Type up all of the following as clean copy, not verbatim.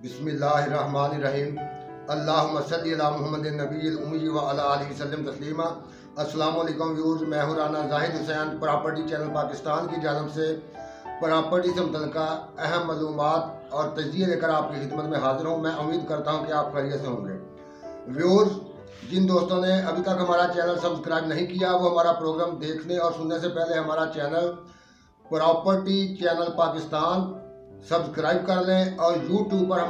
बिस्मिल्लाहिर्रहमानिर्रहीम। अल्लाहुम्मा सल्ली अला मुहम्मदिन नबील उम्मी व अला आलिहि वसल्लम तस्लीमा। अस्सलामु अलैकुम व्यूअर्स, मैं हूं राना जाहिद हुसैन। प्रॉपर्टी चैनल पाकिस्तान की जानब से प्रॉपर्टी से मुतल्लिका अहम मालूमात और तजज़िये लेकर आपकी खिदमत में हाजिर हूँ। मैं उम्मीद करता हूँ कि आप खैरियत से होंगे। व्यूअर्स, जिन दोस्तों ने अभी तक हमारा चैनल सब्सक्राइब नहीं किया वो हमारा प्रोग्राम देखने और सुनने से पहले हमारा channel property channel Pakistan subscribe कर लें और यूट्यूब पर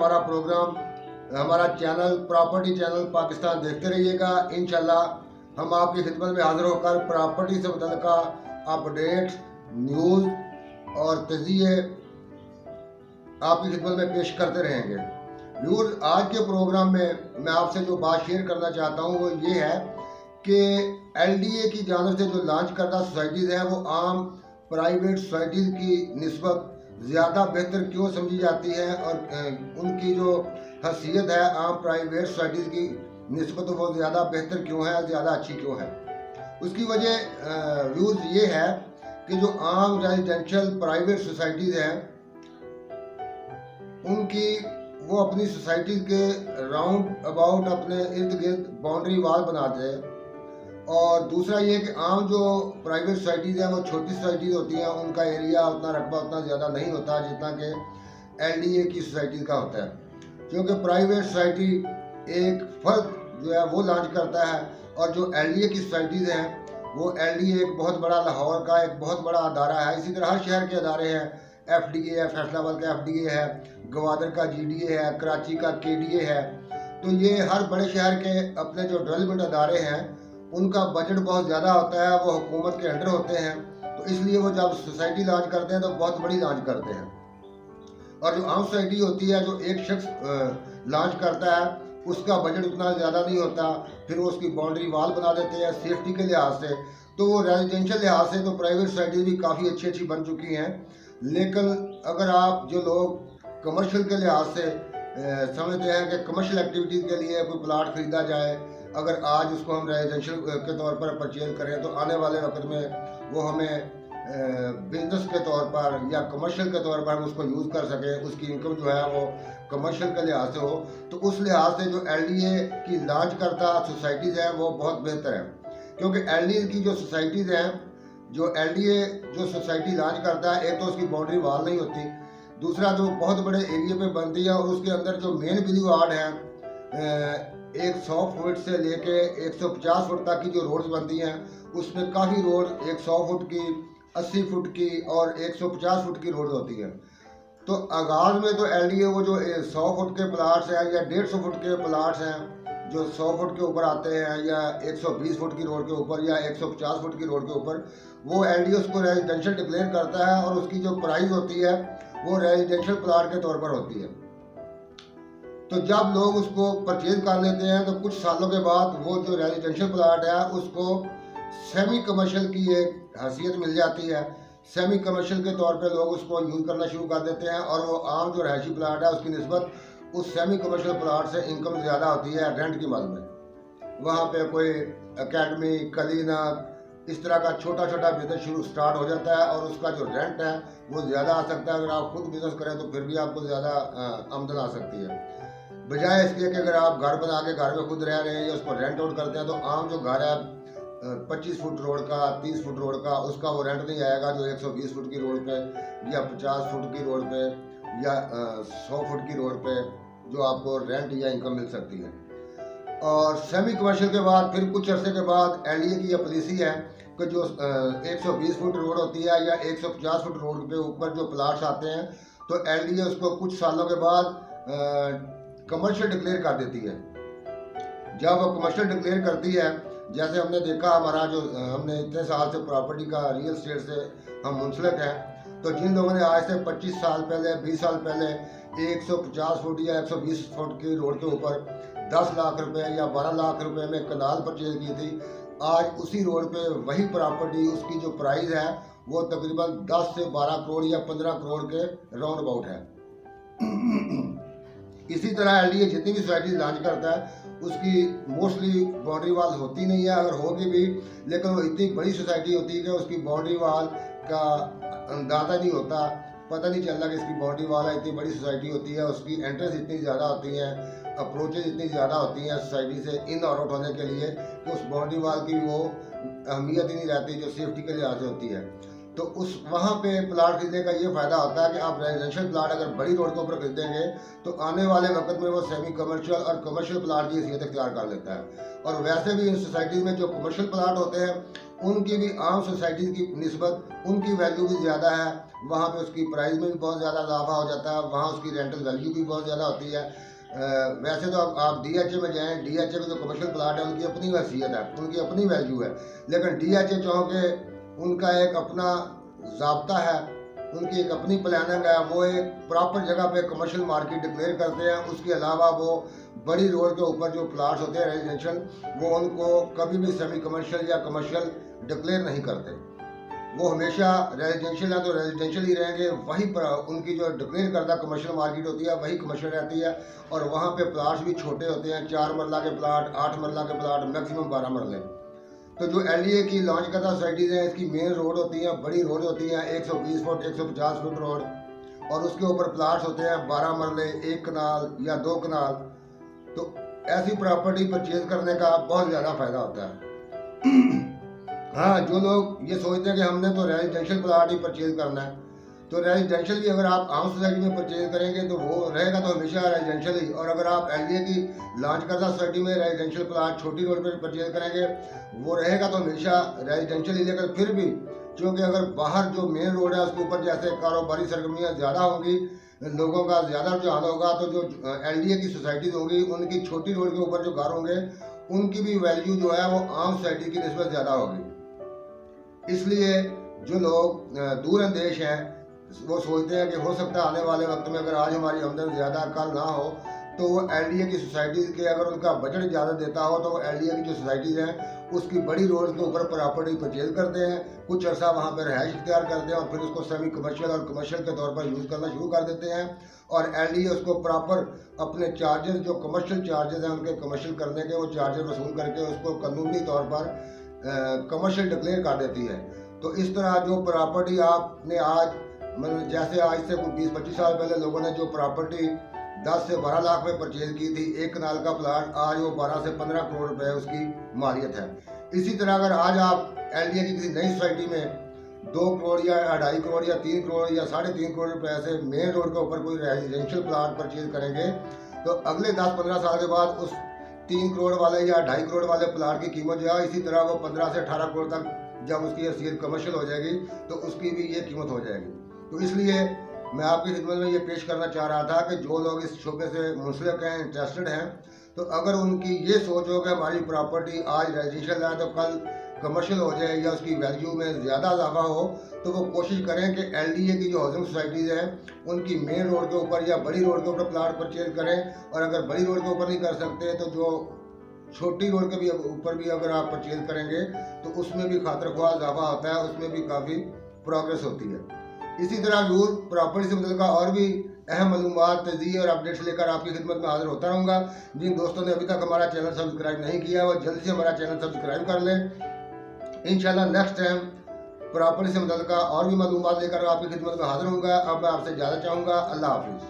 हमारा चैनल प्रॉपर्टी चैनल पाकिस्तान देखते रहिएगा। इंशाल्लाह हम आपकी खिदमत में हाजिर होकर प्रॉपर्टी से मुतल्लिका अपडेट्स, न्यूज़ और तजज़िये आपकी खिदमत में पेश करते रहेंगे। व्यूअर्स, आज के प्रोग्राम में मैं आपसे जो बात शेयर करना चाहता हूँ वो ये है कि LDA की जानिब से जो लॉन्च करदा सोसाइटीज़ हैं वो आम प्राइवेट सोसाइटीज़ की निस्बत ज़्यादा बेहतर क्यों समझी जाती है और उनकी जो हैसियत है आम प्राइवेट सोसाइटीज़ की निस्बत वो ज़्यादा बेहतर क्यों है, ज़्यादा अच्छी क्यों है। उसकी वजह व्यूज़ ये है कि जो आम रेजिडेंशियल प्राइवेट सोसाइटीज़ हैं उनकी वो अपनी सोसाइटी के राउंड अबाउट अपने इर्द गिर्द बाउंड्री वाल बनाते हैं। और दूसरा ये कि आम जो प्राइवेट सोसाइटीज़ हैं वो छोटी सोसाइटीज़ होती हैं, उनका एरिया उतना रकबा उतना ज़्यादा नहीं होता जितना कि LDA की सोसाइटीज़ का होता है। क्योंकि प्राइवेट सोसाइटी एक फ़र्द जो है वो लॉन्च करता है और जो LDA की सोसाइटीज़ हैं वो LDA एक बहुत बड़ा लाहौर का एक बहुत बड़ा अदारा है। इसी तरह हर शहर के अदारे हैं। FDA है, फैसलाबाद का FDA है, गवादर का GDA है, कराची का KDA है। तो ये हर बड़े शहर के अपने जो डेवलपमेंट अदारे हैं उनका बजट बहुत ज़्यादा होता है, वो हुकूमत के अंडर होते हैं। तो इसलिए वो जब सोसाइटी लॉन्च करते हैं तो बहुत बड़ी लॉन्च करते हैं। और जो आम सोसाइटी होती है जो एक शख्स लॉन्च करता है उसका बजट उतना ज़्यादा नहीं होता, फिर वो उसकी बाउंड्री वाल बना देते हैं सेफ्टी के लिहाज से। तो वो रेजिडेंशियल लिहाज से तो प्राइवेट सोसाइटी भी काफ़ी अच्छी अच्छी बन चुकी हैं। लेकिन अगर आप जो लोग कमर्शियल के लिहाज से समझते हैं कि कमर्शियल एक्टिविटीज़ के लिए कोई प्लाट ख़रीदा जाए, अगर आज उसको हम रेजिडेंशियल के तौर पर परचेज करें तो आने वाले वक्त में वो हमें बिजनेस के तौर पर या कमर्शियल के तौर पर हम उसको यूज़ कर सकें, उसकी इनकम जो है वो कमर्शियल के लिहाज से हो। तो उस लिहाज से जो LDA की लॉन्च करता सोसाइटीज़ हैं वो बहुत बेहतर है। क्योंकि LDA की जो सोसाइटीज़ हैं, जो LDA जो सोसाइटी लॉन्च करता है, एक तो उसकी बाउंड्री वाल नहीं होती, दूसरा जो बहुत बड़े एरिया पे बनती है और उसके अंदर जो मेन बिली वार्ड है 100 फुट से लेके 150 फुट तक की जो रोड्स बनती हैं उसमें काफ़ी रोड 100 फुट की, 80 फुट की और 150 फुट की रोड होती है। तो आगाज़ में तो LDA वो जो 100 फुट के प्लाट्स हैं या 150 फुट के प्लाट्स हैं जो 100 फुट के ऊपर आते हैं या 120 फुट की रोड के ऊपर या 150 फुट की रोड के ऊपर, वो LDA उसको रेजिडेंशियल डिक्लेयर करता है और उसकी जो प्राइस होती है वो रेजिडेंशियल प्लाट के तौर पर होती है। तो जब लोग उसको परचेज कर लेते हैं तो कुछ सालों के बाद वो जो रेजिडेंशियल प्लाट है उसको सेमी कमर्शियल की एक हैसियत मिल जाती है। सेमी कमर्शियल के तौर पे लोग उसको यूज़ करना शुरू कर देते हैं और वो आम जो रहायशी प्लाट है उसकी निस्बत उस सेमी कमर्शियल प्लाट से इनकम ज़्यादा होती है रेंट की मद में। वहाँ पे कोई एकेडमी, क्लिनिक, इस तरह का छोटा छोटा बिजनेस स्टार्ट हो जाता है और उसका जो रेंट है वो ज़्यादा आ सकता है। अगर आप खुद बिजनेस करें तो फिर भी आपको ज़्यादा आमदन आ सकती है, बजाय इसके कि अगर आप घर बना के घर में खुद रह रहे हैं या उसको रेंट आउट करते हैं। तो आम जो घर है 25 फुट रोड का, 30 फुट रोड का, उसका वो रेंट नहीं आएगा जो 120 फुट की रोड पे या 50 फुट की रोड पे या 100 फुट की रोड पे जो आपको रेंट या इनकम मिल सकती है। और सेमी कमर्शियल के बाद फिर कुछ अरसे के बाद LDA की यह पॉलिसी है कि जो 120 फुट रोड होती है या 150 फुट रोड के ऊपर जो प्लाट्स आते हैं तो LDA उसको कुछ सालों के बाद कमर्शियल डिक्लेयर कर देती है। जब वो कमर्शियल डिक्लेयर करती है, जैसे हमने देखा हमारा जो हमने इतने साल से प्रॉपर्टी का रियल एस्टेट से हम मुंसलिक हैं, तो जिन लोगों ने आज से 25 साल पहले 20 साल पहले 150 फुट या 120 फुट की रोड के ऊपर 10 लाख रुपए या 12 लाख रुपए में कनाल परचेज की थी, आज उसी रोड पे वही प्रॉपर्टी उसकी जो प्राइस है वो तकरीबन 10 से 12 करोड़ या 15 करोड़ के राउंड अबाउट है। इसी तरह LDA जितनी भी सोसाइटी लॉन्च करता है उसकी मोस्टली बाउंड्री वाल होती नहीं है, अगर होगी भी लेकिन वो इतनी बड़ी सोसाइटी होती है कि उसकी बाउंड्री वाल का अंदाज़ा नहीं होता पता नहीं चलता कि इसकी बाउंड्री वाल है। इतनी बड़ी सोसाइटी होती है, उसकी एंट्रेंस इतनी ज़्यादा होती हैं, अप्रोचेज इतनी ज़्यादा होती हैं सोसाइटी से इन और आउट होने के लिए कि उस बाउंड्री वाल की वो अहमियत ही नहीं रहती जो सेफ्टी के लिहाज से होती है। तो उस वहाँ पे प्लाट खरीदने का ये फ़ायदा होता है कि आप रेजिडेंशियल प्लाट अगर बड़ी रोड के ऊपर खरीदेंगे तो आने वाले वक्त में वो सेमी कमर्शियल और कमर्शियल प्लाट की हैसियत इख्तियार कर लेता है। और वैसे भी इन सोसाइटीज़ में जो कमर्शियल प्लाट होते हैं उनकी भी आम सोसाइटीज़ की निस्बत उनकी वैल्यू भी ज़्यादा है। वहाँ पे उसकी प्राइस में भी बहुत ज़्यादा इजाफा हो जाता है, वहाँ उसकी रेंटल वैल्यू भी बहुत ज़्यादा होती है। वैसे तो आप DHA में जाएँ, DHA के जो कमर्शियल प्लाट है उनकी अपनी हैसियत है, उनकी अपनी वैल्यू है, लेकिन DHA चौके उनका एक अपना ज़ाब्ता है, उनकी एक अपनी प्लानिंग है। वो एक प्रॉपर जगह पे कमर्शियल मार्केट डिक्लेयर करते हैं। उसके अलावा वो बड़ी रोड के ऊपर जो प्लाट्स होते हैं रेजिडेंशियल, वो उनको कभी भी सेमी कमर्शियल या कमर्शियल डिक्लेयर नहीं करते। वो हमेशा रेजिडेंशियल है तो रेजिडेंशियल ही रहेंगे, वहीं पर उनकी जो डिक्लेयर करदा कमर्शियल मार्केट होती है वही कमर्शियल रहती है। और वहाँ पे प्लाट्स भी छोटे होते हैं, 4 मरला के प्लाट, 8 मरला के प्लाट, मैक्सिमम 12 मरले। तो जो LDA की लॉन्च करता सोसाइटीज़ हैं, इसकी मेन रोड होती हैं, बड़ी रोड होती हैं, 120 फुट 150 फुट रोड, और उसके ऊपर प्लाट्स होते हैं 12 मरले, 1 कनाल या 2 कनाल। तो ऐसी प्रॉपर्टी परचेज करने का बहुत ज़्यादा फ़ायदा होता है। हाँ, जो लोग ये सोचते हैं कि हमने तो रेजिडेंशियल प्लाट ही परचेज करना है, तो रेजिडेंशियल भी अगर आप आम सोसाइटी में परचेज करेंगे तो वो रहेगा तो हमेशा रेजिडेंशियल ही। और अगर आप LDA की लॉन्च करदा सोसाइटी में रेजिडेंशियल प्लाट छोटी रोड पर परचेज करेंगे वो रहेगा तो हमेशा रेजिडेंशियल ही। लेकिन फिर भी क्योंकि अगर बाहर जो मेन रोड है उसके ऊपर जैसे कारोबारी सरगर्मियाँ ज़्यादा होंगी, लोगों का ज़्यादा रुझान होगा, तो जो LDA की सोसाइटीज़ होंगी उनकी छोटी रोड के ऊपर जो घर होंगे उनकी भी वैल्यू जो है वो आम सोसाइटी की निस्बत ज़्यादा होगी। इसलिए जो लोग दूर अंदेश हैं वो सोचते हैं कि हो सकता है आने वाले वक्त में अगर आज हमारी आमदन ज़्यादा कल ना हो तो वो LDA की सोसाइटीज़ के अगर उनका बजट ज़्यादा देता हो तो वो LDA की जो सोसाइटीज़ हैं उसकी बड़ी रोड के ऊपर प्रॉपर्टी परचेज करते हैं, कुछ अर्सा वहाँ पर रहायश इख्तियार करते हैं और फिर उसको सेमी कमर्शियल और कमर्शियल के तौर पर यूज़ करना शुरू कर देते हैं। और LDA उसको प्रॉपर अपने चार्जेस जो कमर्शियल चार्जेस हैं उनके कमर्शियल करने के वो चार्जेस वसूल करके उसको कानूनी तौर पर कमर्शियल डिक्लेयर कर देती है। तो इस तरह जो प्रॉपर्टी आपने आज मतलब जैसे आज से 20-25 साल पहले लोगों ने जो प्रॉपर्टी 10 से 12 लाख में परचेज की थी, 1 कनाल का प्लाट, आज वो 12 से 15 करोड़ रुपए उसकी मालियत है। इसी तरह अगर आज आप LDA की किसी नई सोसाइटी में 2 करोड़ या 2.5 करोड़ या 3 करोड़ या 3.5 करोड़ रुपए से मेन रोड के ऊपर कोई रेजिडेंशियल प्लाट परचेज करेंगे तो अगले 10-15 साल के बाद उस 3 करोड़ वाले या 2.5 करोड़ वाले प्लाट की कीमत जो है इसी तरह वो 15 से 18 करोड़ तक जब उसकी हैसियत कमर्शियल हो जाएगी तो उसकी भी ये कीमत हो जाएगी। तो इसलिए मैं आपकी खिदमत में ये पेश करना चाह रहा था कि जो लोग इस शोबे से मुंसलिक हैं, इंटरेस्टेड हैं, तो अगर उनकी ये सोच हो कि हमारी प्रॉपर्टी आज रेजिडेंशियल है तो कल कमर्शियल हो जाए या उसकी वैल्यू में ज़्यादा इजाफा हो, तो वो कोशिश करें कि LDA की जो हाउसिंग सोसाइटीज़ हैं उनकी मेन रोड के ऊपर या बड़ी रोड के ऊपर प्लाट परचेज करें। और अगर बड़ी रोड के ऊपर नहीं कर सकते तो जो छोटी रोड के भी ऊपर भी अगर आप परचेज करेंगे तो उसमें भी खातर ख्वाह इजाफा होता है, उसमें भी काफ़ी प्रोग्रेस होती है। इसी तरह यूर प्रॉपर्टी से मुतल्लिक़ और भी अहम मालूमात, तज़किये और अपडेट्स लेकर आपकी खिदमत में हाजिर होता रहूँगा। जिन दोस्तों ने अभी तक हमारा चैनल सब्सक्राइब नहीं किया वो जल्दी से हमारा चैनल सब्सक्राइब कर लें। इंशाल्लाह नेक्स्ट टाइम प्रॉपर्टी से मुतल्लिक़ और भी मालूमात लेकर आपकी खिदमत में हाजिर होऊंगा। अब मैं आपसे इजाज़त चाहूँगा। अल्लाह हाफिज़।